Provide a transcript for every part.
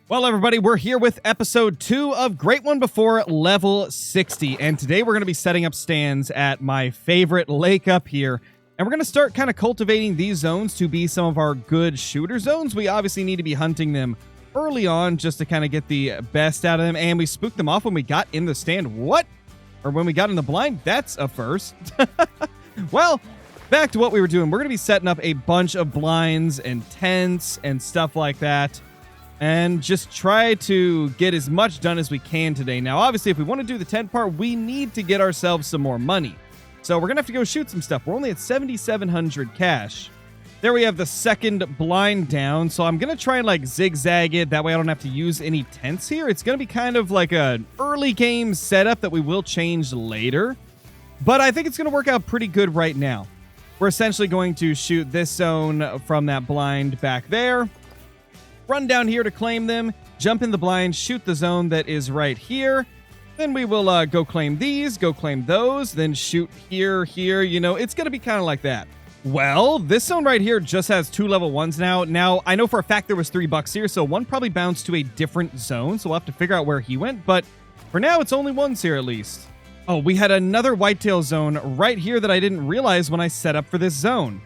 Well, everybody, we're here with episode 2 of Great One Before level 60, and today we're going to be setting up stands at my favorite lake up here, and we're going to start kind of cultivating these zones to be some of our good shooter zones. We obviously need to be hunting them early on just to kind of get the best out of them, and we spooked them off when we got in the stand. What? Or when we got in the blind? That's a first. Well, back to what we were doing. We're going to be setting up a bunch of blinds and tents and stuff like that, and just try to get as much done as we can today. Now, obviously, if we want to do the tent part, we need to get ourselves some more money. So we're going to have to go shoot some stuff. We're only at 7,700 cash. There we have the second blind down. So I'm going to try and like zigzag it. That way I don't have to use any tents here. It's going to be kind of like an early game setup that we will change later. But I think it's going to work out pretty good right now. We're essentially going to shoot this zone from that blind back there. Run down here to claim them, jump in the blind, shoot the zone that is right here. Then we will go claim these, go claim those, then shoot here, you know, it's going to be kind of like that. Well, this zone right here just has 2 level 1s now. Now, I know for a fact there was $3 here, so one probably bounced to a different zone, so we'll have to figure out where he went, but for now, it's only 1s here at least. Oh, we had another whitetail zone right here that I didn't realize when I set up for this zone.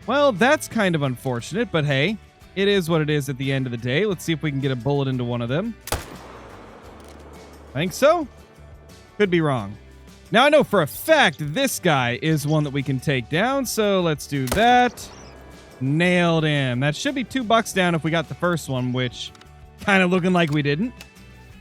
Well, that's kind of unfortunate, but hey, it is what it is at the end of the day. Let's see if we can get a bullet into one of them. I think so. Could be wrong. Now, I know for a fact this guy is one that we can take down, so let's do that. Nailed him. That should be $2 down if we got the first one, which kind of looking like we didn't.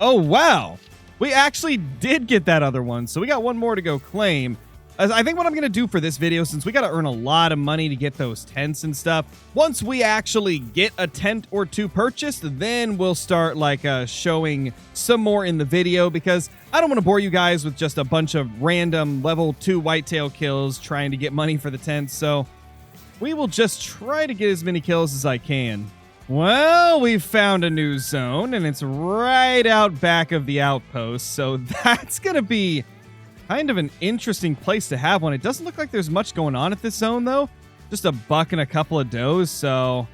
Oh, wow. We actually did get that other one, so we got one more to go claim. I think what I'm going to do for this video, since we got to earn a lot of money to get those tents and stuff, once we actually get a tent or 2 purchased, then we'll start like showing some more in the video, because I don't want to bore you guys with just a bunch of random level 2 whitetail kills trying to get money for the tents. So we will just try to get as many kills as I can. Well, we've found a new zone, and it's right out back of the outpost, so that's going to be kind of an interesting place to have one. It doesn't look like there's much going on at this zone, though. Just a buck and a couple of does, so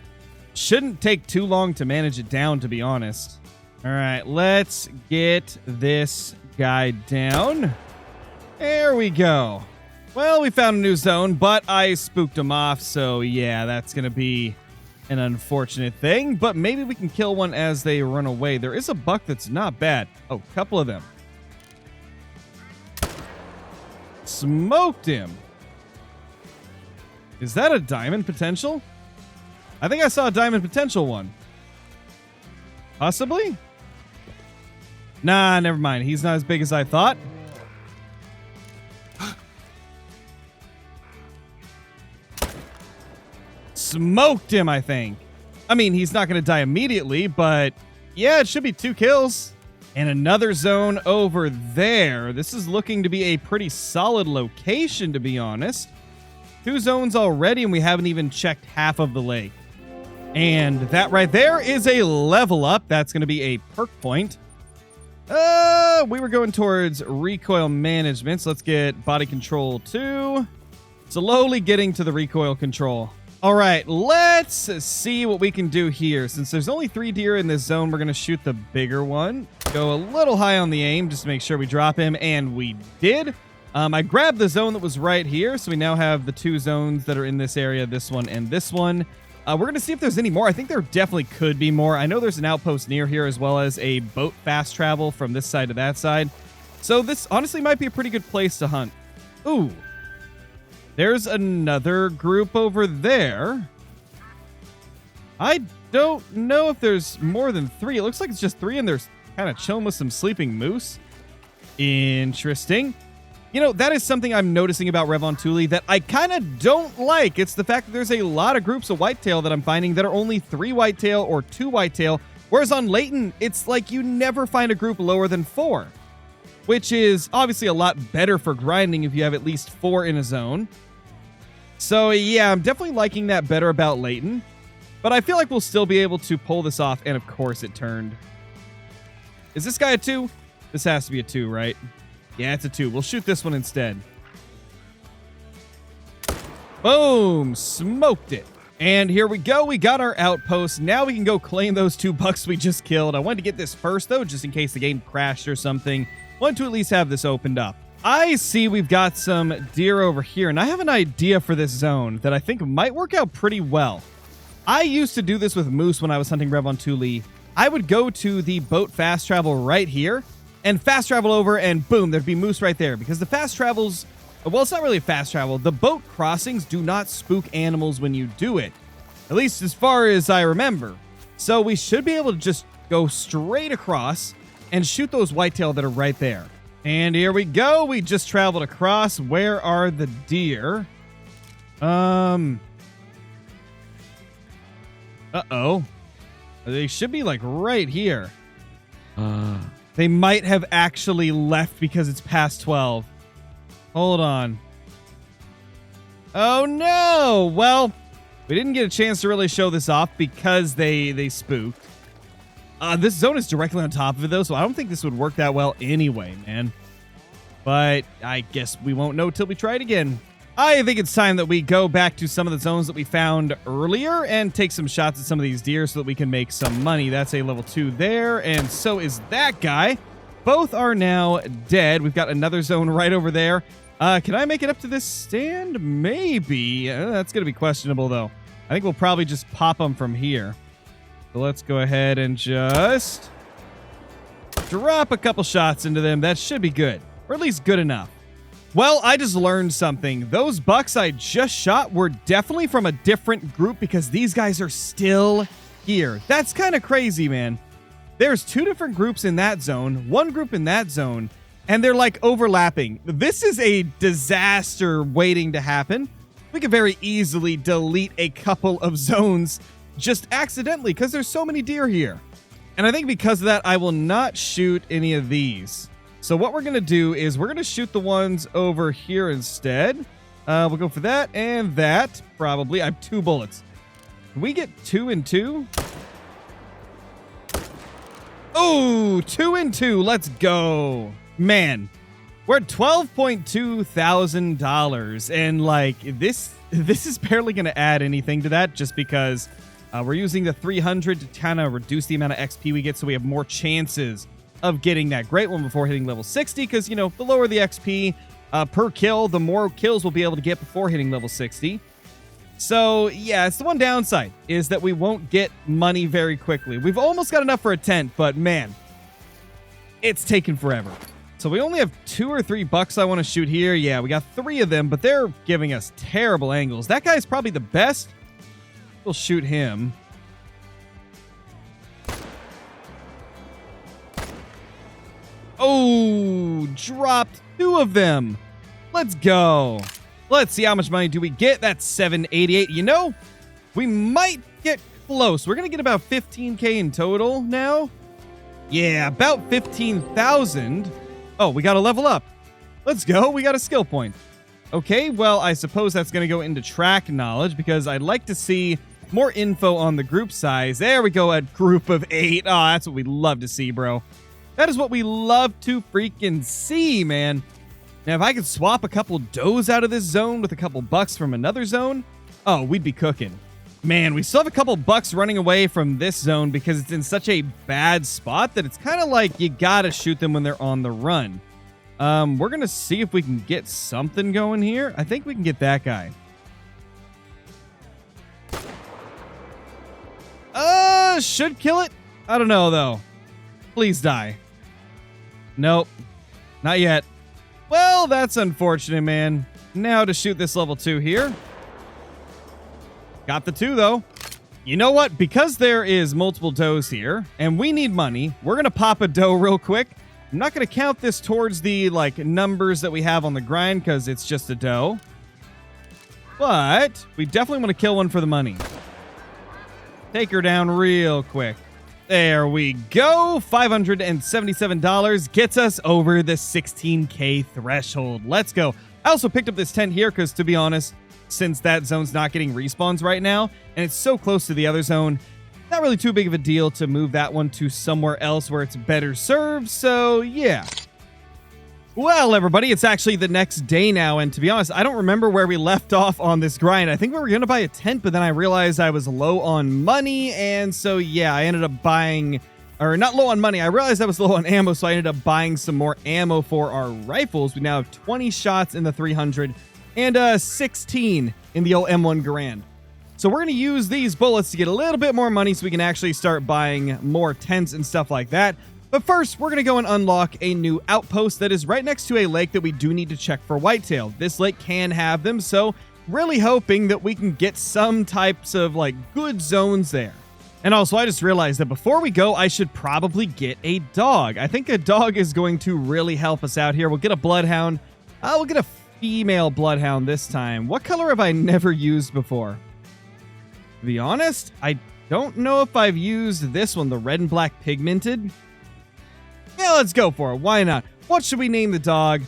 shouldn't take too long to manage it down, to be honest. All right, let's get this guy down. There we go. Well, we found a new zone, but I spooked him off, so yeah, that's going to be an unfortunate thing, but maybe we can kill one as they run away. There is a buck that's not bad. Oh, a couple of them. Smoked him. Is that a diamond potential? I think I saw a diamond potential one. Possibly? Nah, never mind. He's not as big as I thought. Smoked him, I think. I mean, he's not going to die immediately, but yeah, it should be 2 kills. And another zone over there. This is looking to be a pretty solid location, to be honest. 2 zones already, and we haven't even checked half of the lake. And that right there is a level up. That's going to be a perk point. We were going towards recoil management, so let's get body control 2. Slowly getting to the recoil control. All right, let's see what we can do here. Since there's only 3 deer in this zone, we're going to shoot the bigger one. Go a little high on the aim just to make sure we drop him, and we did. I grabbed the zone that was right here, so we now have the 2 zones that are in this area, this one and this one. We're going to see if there's any more. I think there definitely could be more. I know there's an outpost near here, as well as a boat fast travel from this side to that side. So this honestly might be a pretty good place to hunt. Ooh. There's another group over there. I don't know if there's more than 3. It looks like it's just 3, and they're kind of chilling with some sleeping moose. Interesting. You know, that is something I'm noticing about Revontuli that I kind of don't like. It's the fact that there's a lot of groups of whitetail that I'm finding that are only 3 whitetail or 2 whitetail, whereas on Layton, it's like you never find a group lower than 4, which is obviously a lot better for grinding if you have at least 4 in a zone. So yeah, I'm definitely liking that better about Layton, but I feel like we'll still be able to pull this off, and of course it turned. Is this guy a 2? This has to be a 2, right? Yeah, it's a 2. We'll shoot this one instead. Boom! Smoked it. And here we go. We got our outpost. Now we can go claim those 2 bucks we just killed. I wanted to get this first, though, just in case the game crashed or something. Want to at least have this opened up. I see we've got some deer over here, and I have an idea for this zone that I think might work out pretty well. I used to do this with moose when I was hunting Revontuli. I would go to the boat fast travel right here and fast travel over, and boom, there'd be moose right there. Because the fast travels, well, it's not really a fast travel. The boat crossings do not spook animals when you do it, at least as far as I remember. So we should be able to just go straight across and shoot those whitetail that are right there. And here we go. We just traveled across. Where are the deer? Uh-oh. They should be like right here. They might have actually left because it's past 12. Hold on. Oh no! Well, we didn't get a chance to really show this off because they spooked. This zone is directly on top of it though, so I don't think this would work that well anyway, man. But I guess we won't know till we try it again. I think it's time that we go back to some of the zones that we found earlier and take some shots at some of these deer so that we can make some money. That's a level 2 there, and so is that guy. Both are now dead. We've got another zone right over there. Can I make it up to this stand? Maybe. That's going to be questionable, though. I think we'll probably just pop them from here. So let's go ahead and just drop a couple shots into them. That should be good, or at least good enough. Well, I just learned something. Those bucks I just shot were definitely from a different group because these guys are still here. That's kind of crazy, man. There's 2 different groups in that zone, 1 group in that zone, and they're like overlapping. This is a disaster waiting to happen. We could very easily delete a couple of zones just accidentally because there's so many deer here. And I think because of that, I will not shoot any of these. So what we're going to do is we're going to shoot the ones over here instead. We'll go for that and that, probably. I have 2 bullets. Can we get 2 and 2? Oh, 2 and 2. Let's go. Man, we're at $12,200. And, like, this is barely going to add anything to that just because we're using the 300 to kind of reduce the amount of XP we get so we have more chances of getting that great one before hitting level 60, because, you know, the lower the XP per kill, the more kills we'll be able to get before hitting level 60. So, yeah, it's the one downside, is that we won't get money very quickly. We've almost got enough for a tent, but, man, it's taken forever. So we only have 2 or 3 bucks I want to shoot here. Yeah, we got 3 of them, but they're giving us terrible angles. That guy's probably the best. We'll shoot him. Oh, dropped 2 of them. Let's go. Let's see how much money do we get. That's $788. You know, we might get close. We're going to get about 15K in total now. Yeah, about 15,000. Oh, we got to level up. Let's go. We got a skill point. Okay, well, I suppose that's going to go into track knowledge because I'd like to see more info on the group size. There we go, a group of 8. Oh, that's what we love to see, bro. That is what we love to freaking see, man. Now, if I could swap a couple does out of this zone with a couple bucks from another zone, oh, we'd be cooking. Man, we still have a couple bucks running away from this zone because it's in such a bad spot that it's kind of like you gotta shoot them when they're on the run. We're gonna see if we can get something going here. I think we can get that guy. Should kill it? I don't know, though. Please die. Nope. Not yet. Well, that's unfortunate, man. Now to shoot this level 2 here. Got the 2, though. You know what? Because there is multiple does here, and we need money, we're going to pop a doe real quick. I'm not going to count this towards the, like, numbers that we have on the grind, because it's just a doe. But we definitely want to kill one for the money. Take her down real quick. There we go. $577 gets us over the 16K threshold. Let's go. I also picked up this tent here because, to be honest, since that zone's not getting respawns right now, and it's so close to the other zone, not really too big of a deal to move that one to somewhere else where it's better served. So, yeah. Well, everybody, it's actually the next day now, and to be honest, I don't remember where we left off on this grind. I think we were going to buy a tent, but then I realized I was low on money, and so, yeah, I ended up buying... Or, not low on money. I realized I was low on ammo, so I ended up buying some more ammo for our rifles. We now have 20 shots in the 300 and 16 in the old M1 Garand. So we're going to use these bullets to get a little bit more money so we can actually start buying more tents and stuff like that. But first, we're going to go and unlock a new outpost that is right next to a lake that we do need to check for whitetail. This lake can have them, so really hoping that we can get some types of, like, good zones there. And also, I just realized that before we go, I should probably get a dog. I think a dog is going to really help us out here. We'll get a bloodhound. We'll get a female bloodhound this time. What color have I never used before? To be honest, I don't know if I've used this one, the red and black pigmented. Yeah, let's go for it. Why not? What should we name the dog?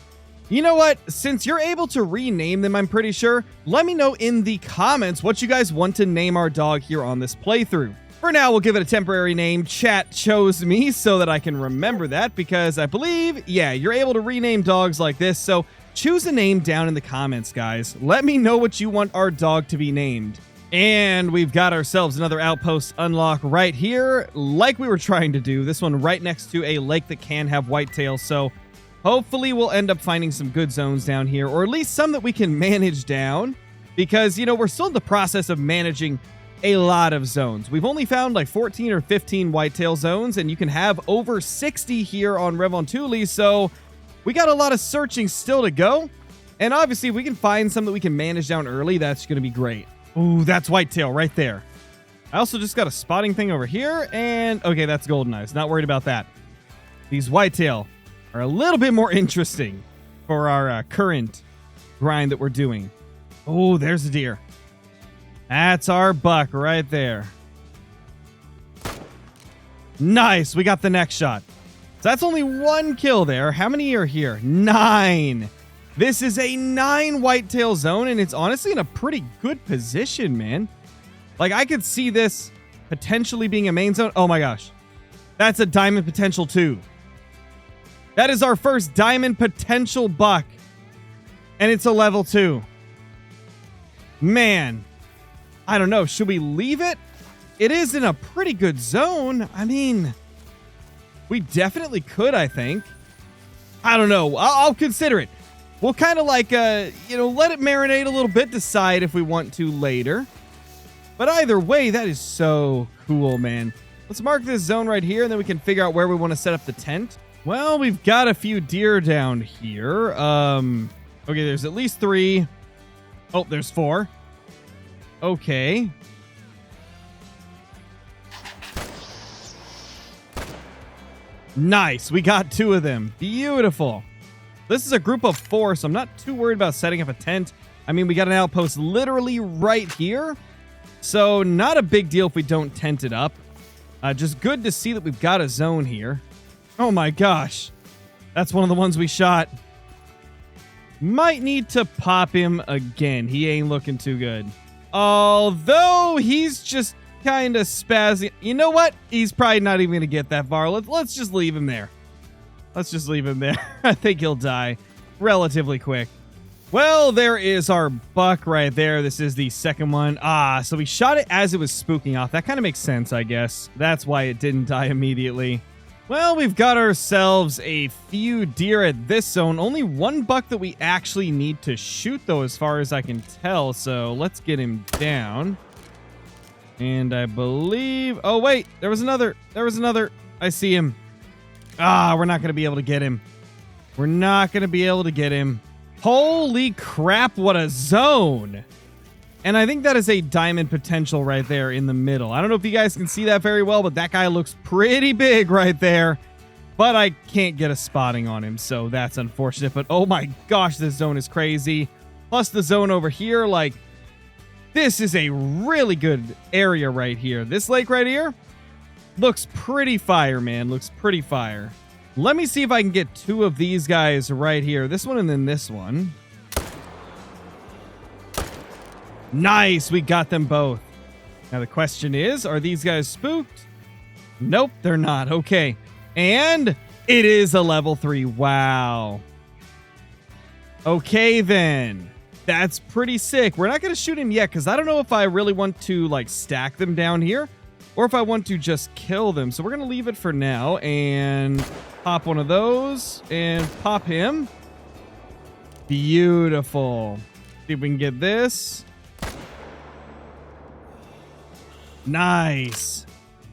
You know what? Since you're able to rename them, I'm pretty sure, let me know in the comments what you guys want to name our dog here on this playthrough. For now, we'll give it a temporary name. Chat chose me so that I can remember that because I believe, yeah, you're able to rename dogs like this. So choose a name down in the comments, guys. Let me know what you want our dog to be named. And we've got ourselves another outpost unlock right here, like we were trying to do. This one right next to a lake that can have whitetail. So hopefully we'll end up finding some good zones down here, or at least some that we can manage down. Because, you know, we're still in the process of managing a lot of zones. We've only found like 14 or 15 whitetail zones, and you can have over 60 here on Revontuli. So we got a lot of searching still to go. And obviously, if we can find some that we can manage down early, that's going to be great. Ooh, that's whitetail right there. I also just got a spotting thing over here, and okay, that's golden eyes. Not worried about that. These whitetail are a little bit more interesting for our current grind that we're doing. Oh, there's a deer. That's our buck right there. Nice, we got the next shot. So that's only one kill there. How many are here? 9. This is a 9 whitetail zone, and it's honestly in a pretty good position, man. Like, I could see this potentially being a main zone. Oh my gosh. That's a diamond potential too. That is our first diamond potential buck. And it's a level 2. Man. I don't know. Should we leave it? It is in a pretty good zone. I mean, we definitely could, I think. I don't know. I'll consider it. We'll kind of like, let it marinate a little bit, decide if we want to later. But either way, that is so cool, man. Let's mark this zone right here, and then we can figure out where we want to set up the tent. Well, we've got a few deer down here. Okay, there's at least 3. Oh, there's 4. Okay. Nice. We got 2 of them. Beautiful. This is a group of 4, so I'm not too worried about setting up a tent. I mean, we got an outpost literally right here. So not a big deal if we don't tent it up. Just good to see that we've got a zone here. Oh my gosh. That's one of the ones we shot. Might need to pop him again. He ain't looking too good. Although he's just kind of spazzing. You know what? He's probably not even going to get that far. Let's just leave him there. Let's just leave him there. I think he'll die relatively quick. Well, there is our buck right there. This is the second one. So we shot it as it was spooking off. That kind of makes sense, I guess. That's why it didn't die immediately. Well, we've got ourselves a few deer at this zone. Only one buck that we actually need to shoot, though, as far as I can tell. So let's get him down. And I believe... Oh, wait. There was another. I see him. We're not going to be able to get him. We're not going to be able to get him. Holy crap, what a zone. And I think that is a diamond potential right there in the middle. I don't know if you guys can see that very well, but that guy looks pretty big right there. But I can't get a spotting on him, so that's unfortunate. But oh my gosh, this zone is crazy. Plus the zone over here, like, this is a really good area right here. This lake right here looks pretty fire, man. Looks pretty fire. Let me see if I can get 2 of these guys right here. This one and then this one. Nice. We got them both. Now the question is, are these guys spooked? Nope, they're not. Okay. And it is a level 3. Wow. Okay, then. That's pretty sick. We're not going to shoot him yet because I don't know if I really want to like stack them down here or if I want to just kill them. So we're going to leave it for now and pop one of those and pop him. Beautiful. See if we can get this. Nice.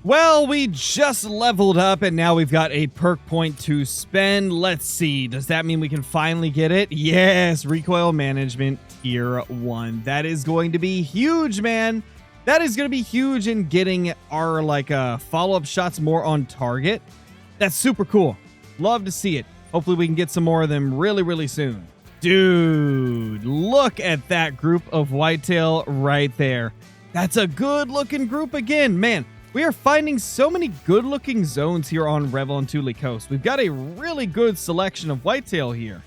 Well, we just leveled up and now we've got a perk point to spend. Let's see. Does that mean we can finally get it? Yes. Recoil management tier 1. That is going to be huge, man. That is going to be huge in getting our like follow-up shots more on target. That's super cool. Love to see it. Hopefully we can get some more of them really, really soon. Dude, look at that group of whitetail right there. That's a good looking group again, man. We are finding so many good-looking zones here on Revontuli Coast. We've got a really good selection of whitetail here.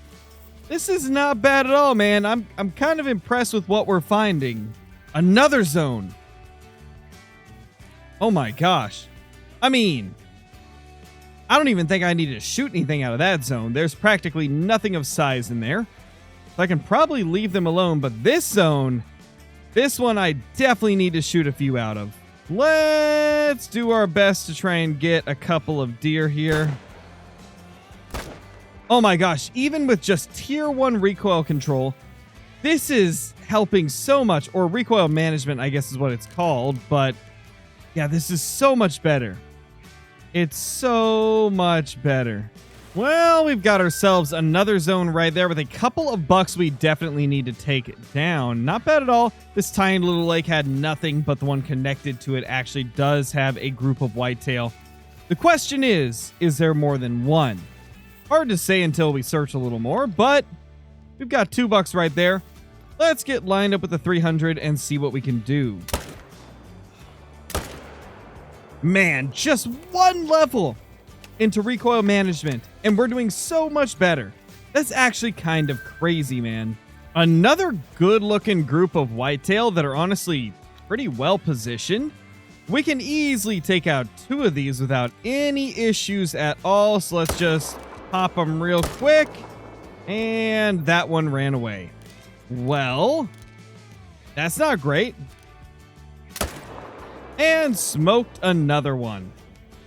This is not bad at all, man. I'm kind of impressed with what we're finding. Another zone. Oh my gosh. I mean, I don't even think I need to shoot anything out of that zone. There's practically nothing of size in there. So I can probably leave them alone, but this zone, this one I definitely need to shoot a few out of. Let's do our best to try and get a couple of deer here. Oh my gosh, even with just tier 1 recoil control, this is helping so much, or recoil management, I guess is what it's called, but yeah, this is so much better. It's so much better. Well, we've got ourselves another zone right there with a couple of bucks we definitely need to take down. Not bad at all. This tiny little lake had nothing, but the one connected to it actually does have a group of whitetail. The question is there more than one? Hard to say until we search a little more, but we've got $2 right there. Let's get lined up with the 300 and see what we can do. Man, just one level into recoil management, and we're doing so much better. That's actually kind of crazy, man. Another good-looking group of whitetail that are honestly pretty well positioned. We can easily take out 2 of these without any issues at all, so let's just pop them real quick. And that one ran away. Well, that's not great. And smoked another one.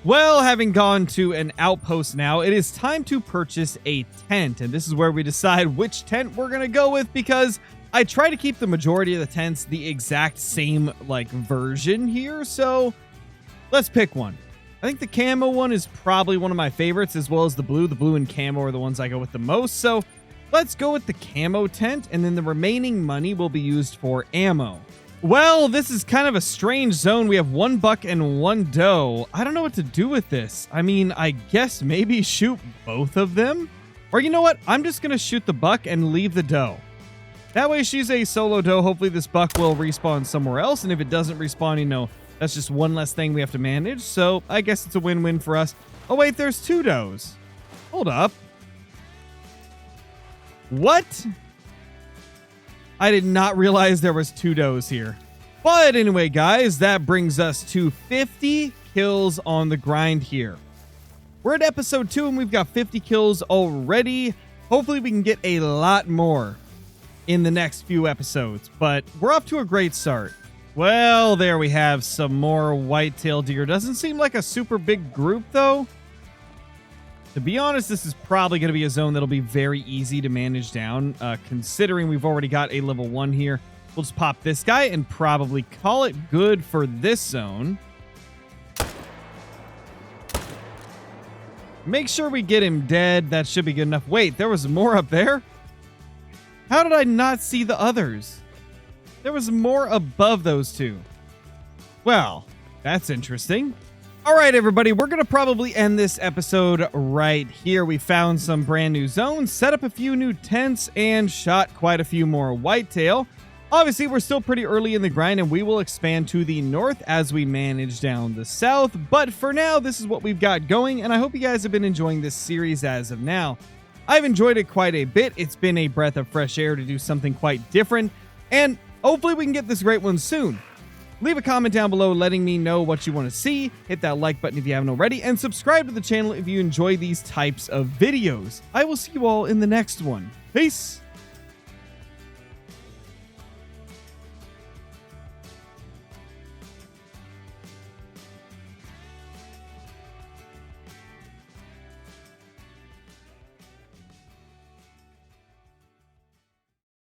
Well, having gone to an outpost now, it is time to purchase a tent. And this is where we decide which tent we're going to go with, because I try to keep the majority of the tents the exact same like version here. So let's pick one. I think the camo one is probably one of my favorites, as well as the blue. The blue and camo are the ones I go with the most. So let's go with the camo tent, and then the remaining money will be used for ammo. Well, this is kind of a strange zone. We have 1 buck and 1 doe. I don't know what to do with this. I mean, I guess maybe shoot both of them? Or you know what? I'm just going to shoot the buck and leave the doe. That way she's a solo doe. Hopefully this buck will respawn somewhere else. And if it doesn't respawn, you know, that's just one less thing we have to manage. So I guess it's a win-win for us. Oh, wait, there's 2 does. Hold up. What? I did not realize there was 2 does here. But anyway, guys, that brings us to 50 kills on the grind here. We're at episode 2 and we've got 50 kills already. Hopefully we can get a lot more in the next few episodes, but we're off to a great start. Well, there we have some more whitetail deer. Doesn't seem like a super big group though. To be honest, this is probably going to be a zone that'll be very easy to manage down, considering we've already got a level 1 here. We'll just pop this guy and probably call it good for this zone. Make sure we get him dead. That should be good enough. Wait, there was more up there? How did I not see the others? There was more above those 2. Well, that's interesting. All right, everybody, we're going to probably end this episode right here. We found some brand new zones, set up a few new tents, and shot quite a few more whitetail. Obviously, we're still pretty early in the grind, and we will expand to the north as we manage down the south. But for now, this is what we've got going, and I hope you guys have been enjoying this series as of now. I've enjoyed it quite a bit. It's been a breath of fresh air to do something quite different, and hopefully we can get this great one soon. Leave a comment down below letting me know what you want to see. Hit that like button if you haven't already, and subscribe to the channel if you enjoy these types of videos. I will see you all in the next one. Peace!